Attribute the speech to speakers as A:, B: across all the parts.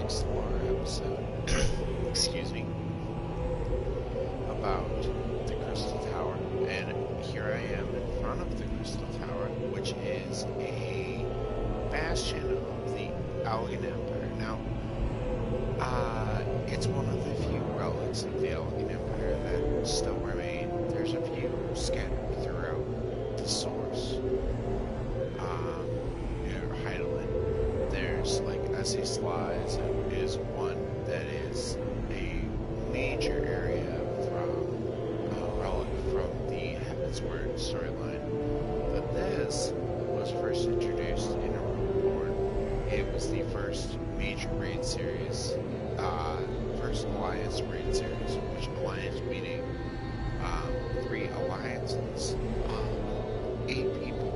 A: Explorer episode, excuse me, about the Crystal Tower. And here I am in front of the Crystal Tower, which is a bastion of the Allagan Empire. Now, it's one of the few relics of the Allagan Empire that still remain. There's a few scattered throughout the source. Heidelin. There's like S.A. Slides is one that is a major area from relic from the Heavensward storyline. But this was first introduced in a Reborn. It was the first major raid series, first Alliance raid series, which Alliance meaning 3 alliances, 8 people,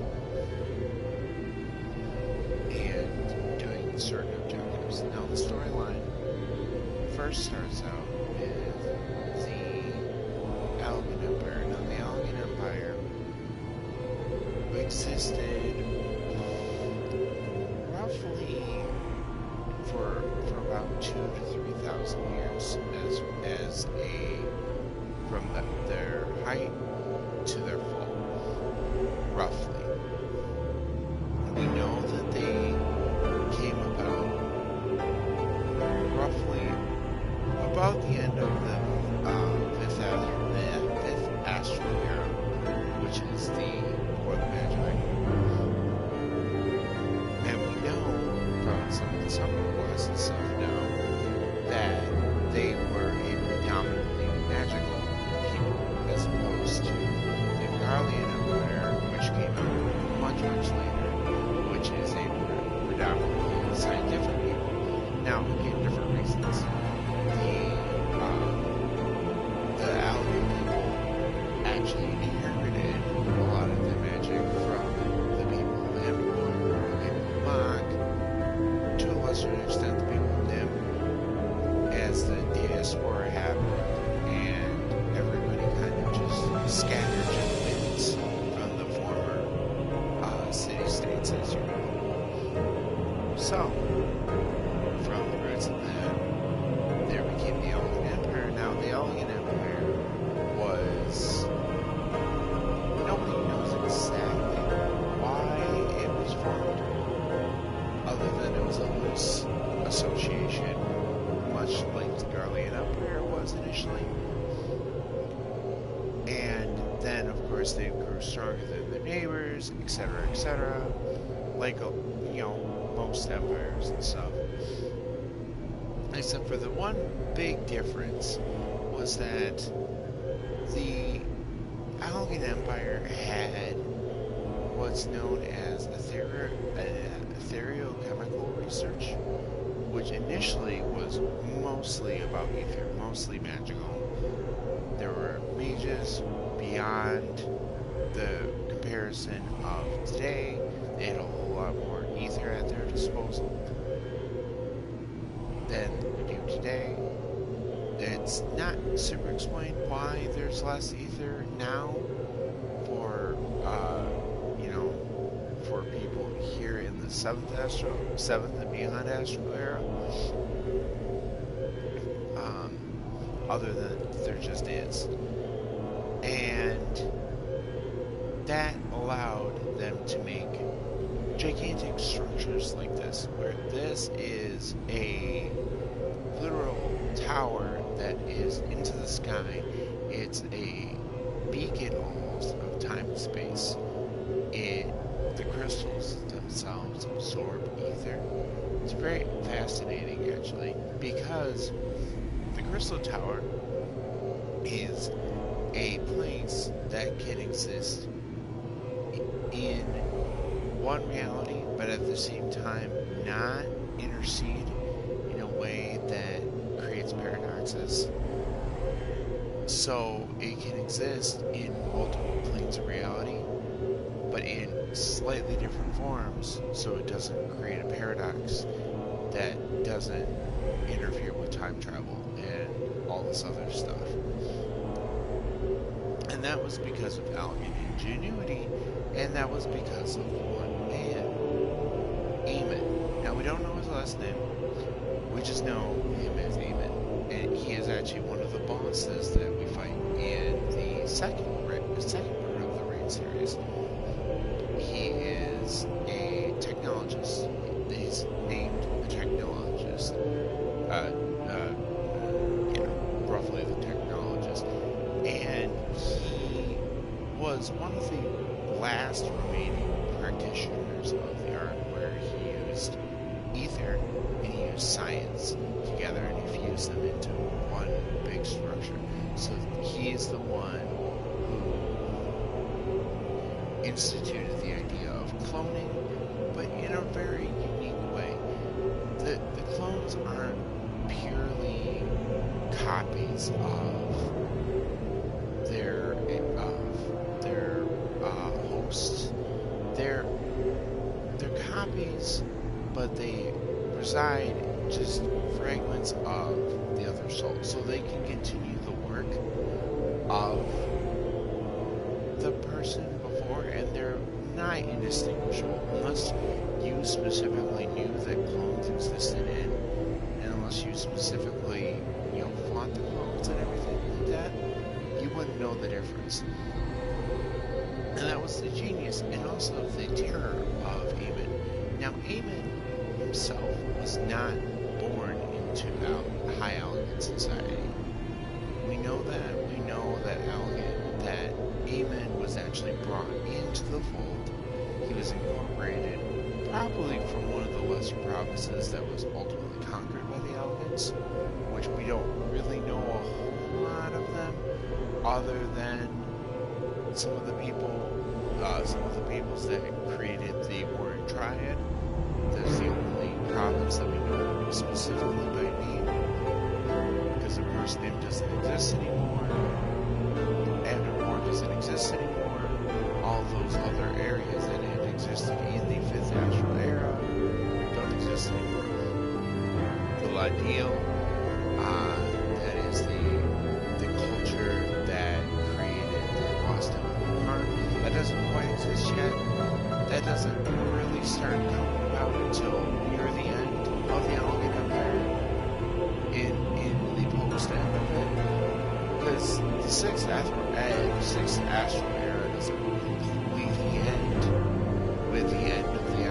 A: and doing certain objectives. Now the storyline first starts out with the Allagan Empire. Now the Allagan Empire existed roughly for about 2,000 to 3,000 years as a from their height to their fall, roughly. We know that they came about roughly about the end of the fifth astral era, which is the fourth Magi. And we know from some of the summer quests and stuff now that they were a predominantly magical people as opposed to the Garlean Empire, which came out much later, which is a predominantly scientific people. Now, again, different reasons. The Allagan people actually inherited a lot of the magic from the people of Amon, the people of Mach, to a lesser extent the people of Nim, as the diaspora happened, and everybody kind of just scattered to the winds from the former city-states, as you know. So, from the roots of that, there became the Allagan Empire. Now, the Allagan Empire was... nobody knows exactly why it was formed, other than it was a loose association, much like the Garlean Empire was initially. And then, of course, they grew stronger than their neighbors, etc., like, most empires and stuff. Except for the one big difference was that the Allagan Empire had what's known as ethereochemical research, which initially was mostly about ether, mostly magical. There were mages beyond the comparison of today. They had a whole lot more ether at their disposal than we do today. It's not super explained why there's less ether now for for people here in the seventh and beyond astral era. Other than there just is. And that allowed them to make gigantic structures like this, where this is a literal tower that is into the sky. It's a beacon almost of time and space. The crystals themselves absorb ether. It's very fascinating, actually, because the Crystal Tower is a place that can exist in one reality, but at the same time not intercede in a way that creates paradoxes. So it can exist in multiple planes of reality, but in slightly different forms, so it doesn't create a paradox that doesn't interfere with time travel and all this other stuff. And that was because of Allagan ingenuity, and that was because of one man, Amon. Now, we don't know his last name. We just know him as Amon. And he is actually one of the bosses that we fight in the second part of the Raid series. He is a technologist. He's named a technologist. Roughly the technologist. And he was one of the last remaining practitioners of the art, where he used ether and he used science together and he fused them into one big structure. So he's the one who instituted the idea of cloning, but in a very unique way. The clones aren't purely copies of their hosts. They're copies, but they reside just fragments of the other soul, so they can continue the work of the person before, and they're not indistinguishable unless you specifically knew that clones existed and unless you specifically, fought the clones and everything like that, you wouldn't know the difference. And that was the genius and also the terror of Amon. Now, Amon himself was not born into high Allagan society. We know that. We know that Amon was actually brought into the fold. He was incorporated probably from one of the lesser provinces that was ultimately conquered by the Allagans, which we don't really know a whole lot of them, other than some of the peoples that created the Warring Triad. That's the only province that we know specifically by name, because the first name doesn't exist anymore, Amon doesn't exist anymore, all those other areas that had existed in the 5th Astral Era don't exist anymore. The Ladil, that is the culture that created the Lost Temple Park, that doesn't quite exist yet. That doesn't really start coming about until near the end of the Allagan Empire, in the post-end of it, because the 6th Astral Era doesn't completely end with the end of the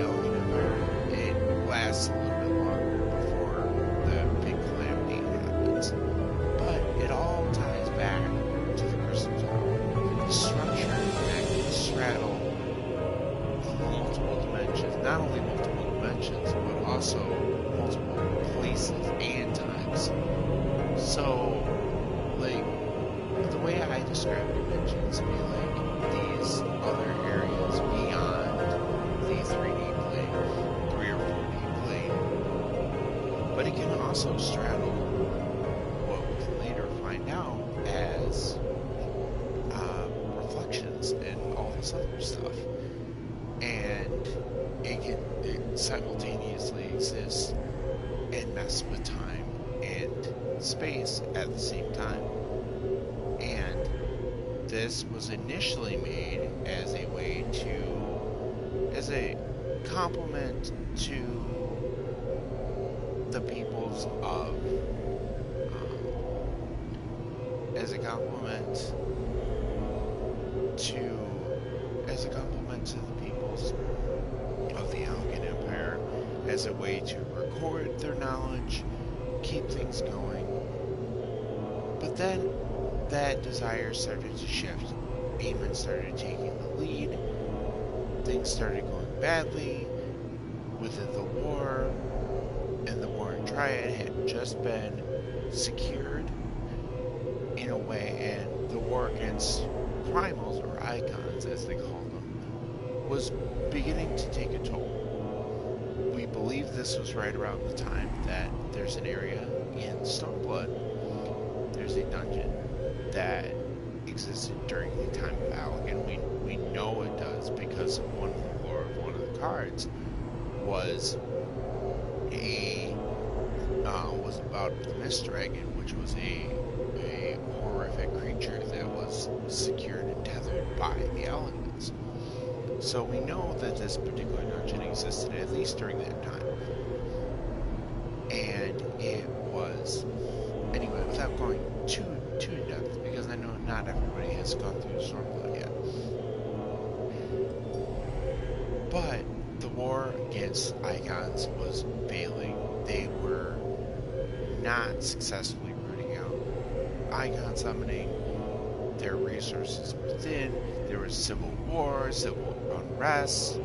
A: Allagan Empire. It lasts a little bit longer before the big calamity happens, but it all ties back to the Crystal Tower. The structure that can straddle multiple dimensions, not only multiple dimensions, but also multiple places and times. So, the way I describe dimensions would be these other areas beyond the 3D plane, 3 or 4D plane. But it can also straddle what we can later find out as reflections and all this other stuff. And it simultaneously exist and mess with time and space at the same time. And this was initially made as a way as a compliment to the peoples of, as a compliment to the peoples of the Allagan Empire, as a way to record their knowledge, keep things going. But then that desire started to shift. Amon started taking the lead. Things started going badly within the war, and the Warring Triad had just been secured in a way, and the war against primals, or icons as they call them, was beginning to take a toll. We believe this was right around the time that there's an area in Stormblood, there's a dungeon that existed during the time of Allagan. We know it does because of one of the lore of one of the cards was about the Mist Dragon, which was a horrific creature that was secured and tethered by the Allagans. So we know that this particular dungeon existed at least during that time. And it was, anyway, without going too in depth, because I know not everybody has gone through Stormblood yet. But the war against Icons was failing. They were not successfully rooting out Icon summoning. Their resources were thin. There was civil war, civil unrest.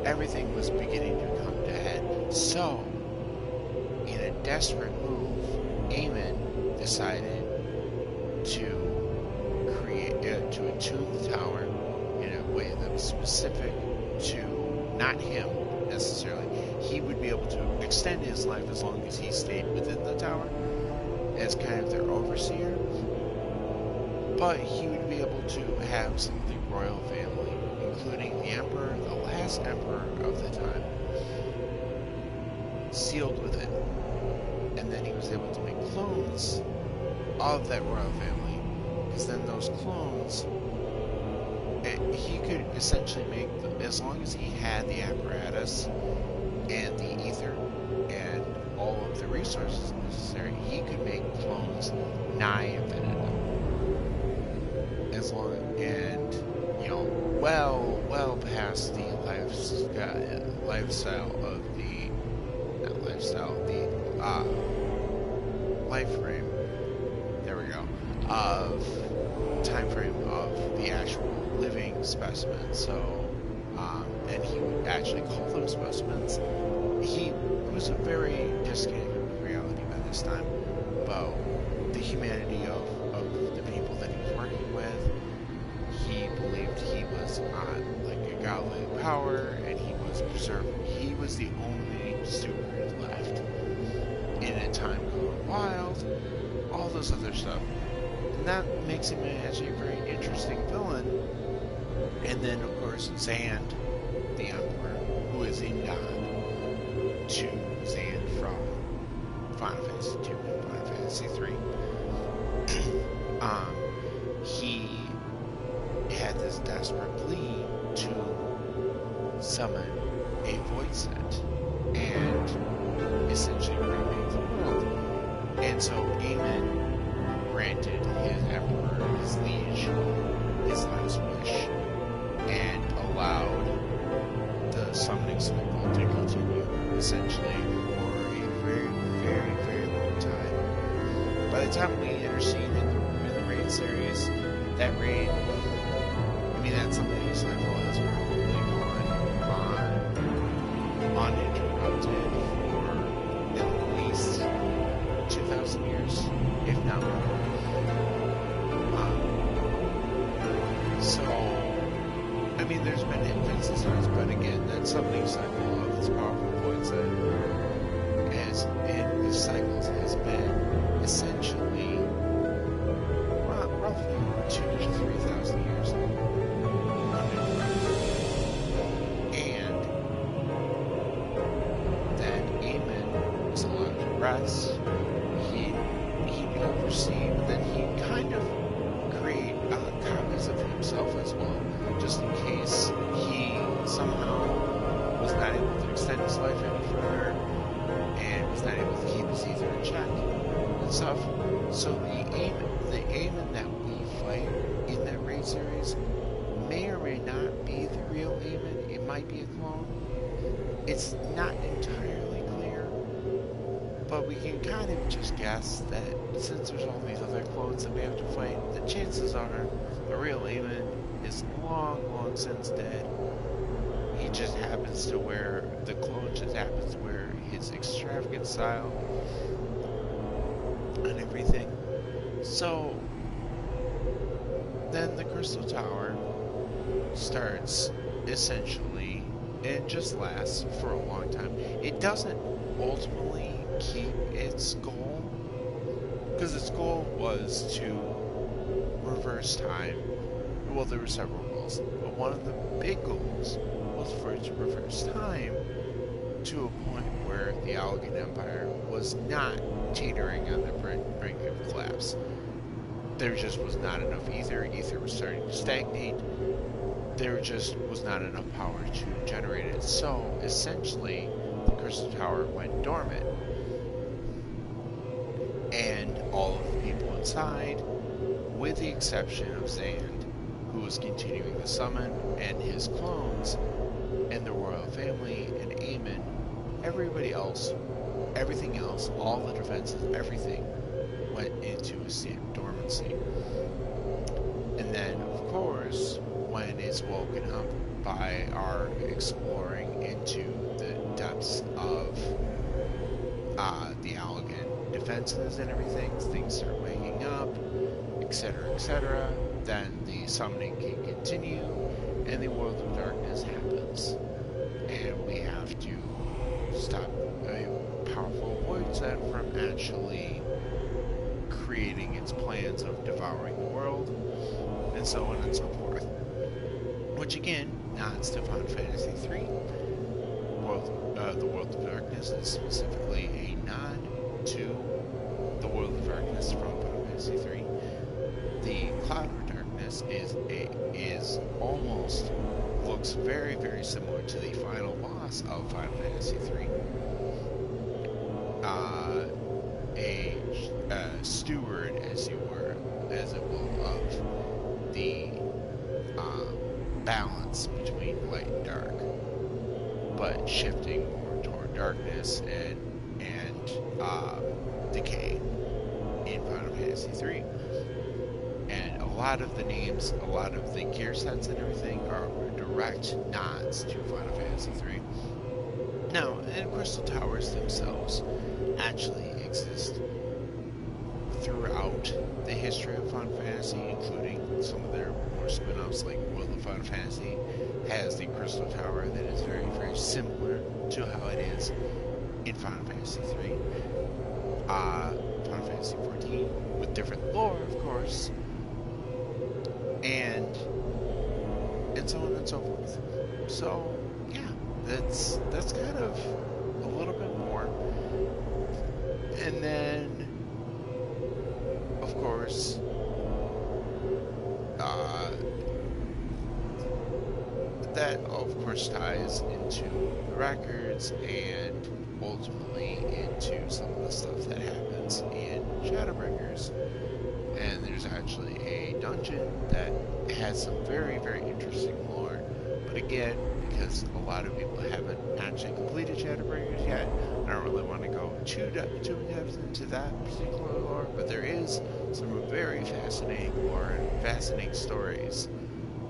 A: Everything was beginning to come to head. So, in a desperate move, Amon decided to create, to attune the tower in a way that was specific to not him necessarily. He would be able to extend his life as long as he stayed within the tower as kind of their overseer. But he would be able to have some of the royal family, including the emperor, the last emperor of the time, sealed within. And then he was able to make clones of that royal family, because then those clones, he could essentially make them, as long as he had the apparatus and the ether and all of the resources necessary, he could make clones nigh infinitum. As long, and, you know, well past the lifestyle of the, not lifestyle, the, life frame, there we go, of time frame of the actual living specimen. So, and he would actually call them specimens. He was a very disconnected with reality by this time about the humanity of the people that he was working with. He believed he was on like a godly power, and he was preserving. He was the only steward left in a time gone wild. All this other stuff. And that makes him actually a very interesting villain. And then, of course, Zand, the Emperor, who is a nod to Zand from Final Fantasy II and Final Fantasy III. He had this desperate plea to summon a void set and essentially remake the world. And so Amon granted his emperor, his liege, his last wish, and allowed the summoning cycle to continue, essentially, for a very, very, very long time. By the time we intercede in the raid series, that raid, I mean, that summoning cycle has probably gone uninterrupted for at least 2,000 years, if not more. So, I mean, there's been instances, but again, that summoning cycle of this powerful void set in these cycles has been essentially roughly 2,000 to 3,000 years uninterrupted. And then Amon was allowed to rest. He'd oversee, but then he'd kind of create copies of himself as well, just in case he somehow was not able to extend his life any further and was not able to keep his ether in check and stuff. So the Amon that we fight in that raid series may or may not be the real Amon. It might be a clone. It's not entirely clear, but we can kind of just guess that since there's all these other clones that we have to fight, the chances are the real Amon is long since dead. He just happens to wear, the clone just happens to wear his extravagant style and everything. So then the Crystal Tower starts essentially, and it just lasts for a long time. It doesn't ultimately keep its goal, because its goal was to reverse time. Well, there were several goals, but one of the big goals was for it to reverse time to a point where the Allagan Empire was not teetering on the brink of collapse. There just was not enough ether. Ether was starting to stagnate, there just was not enough power to generate it. So essentially, the Crystal Tower went dormant, and all of the people inside, with the exception of Zand, who was continuing the summon, and his clones, and the royal family, and Amon, everybody else, everything else, all the defenses, everything went into a state of dormancy. And then, of course, when it's woken up by our exploring into the depths of the Allagan defenses and everything, things start waking up, etc., then the summoning can continue, and the World of Darkness happens. And we have to stop a powerful void set from actually creating its plans of devouring the world, and so on and so forth. Which again, nods to Final Fantasy III. The World of Darkness is specifically a nod to the World of Darkness from Final Fantasy III. The Cloud of Darkness is almost looks very, very similar to the final boss of Final Fantasy III. A steward, as it will, of the balance between light and dark, but shifting more toward darkness and decay in Final Fantasy III. And a lot of the names, a lot of the gear sets and everything are direct nods to Final Fantasy III. Now, and Crystal Towers themselves actually exist throughout the history of Final Fantasy, including some of their more spin-offs, like World of Final Fantasy has the Crystal Tower that is very, very similar to how it is in Final Fantasy III. Final Fantasy XIV, with different lore, of course, and so on and so forth. So, yeah, that's kind of a little bit more. And then, of course, that of course ties into the records and ultimately into some of the stuff that happens in Shadowbringers. And there's actually a dungeon that has some very, very interesting lore. But again, because a lot of people haven't actually completed Shadowbringers yet, I don't really want to go too in-depth into that particular lore, but there is some very fascinating lore and fascinating stories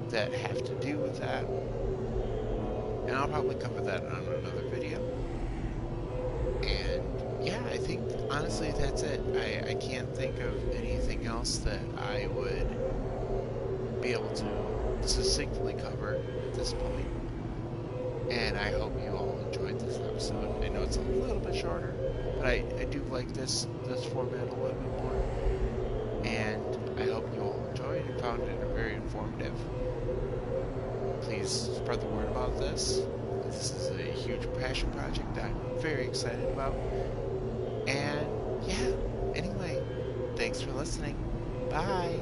A: that have to do with that. And I'll probably cover that on another video. And yeah, I think honestly that's it. I can't think of anything else that I would be able to succinctly cover at this point. And I hope you all enjoyed this episode. I know it's a little bit shorter, but I do like this format a little bit more. And I hope you all enjoyed and found it very informative. Please spread the word about this. This is a huge passion project that I'm very excited about. And yeah, anyway, thanks for listening. Bye.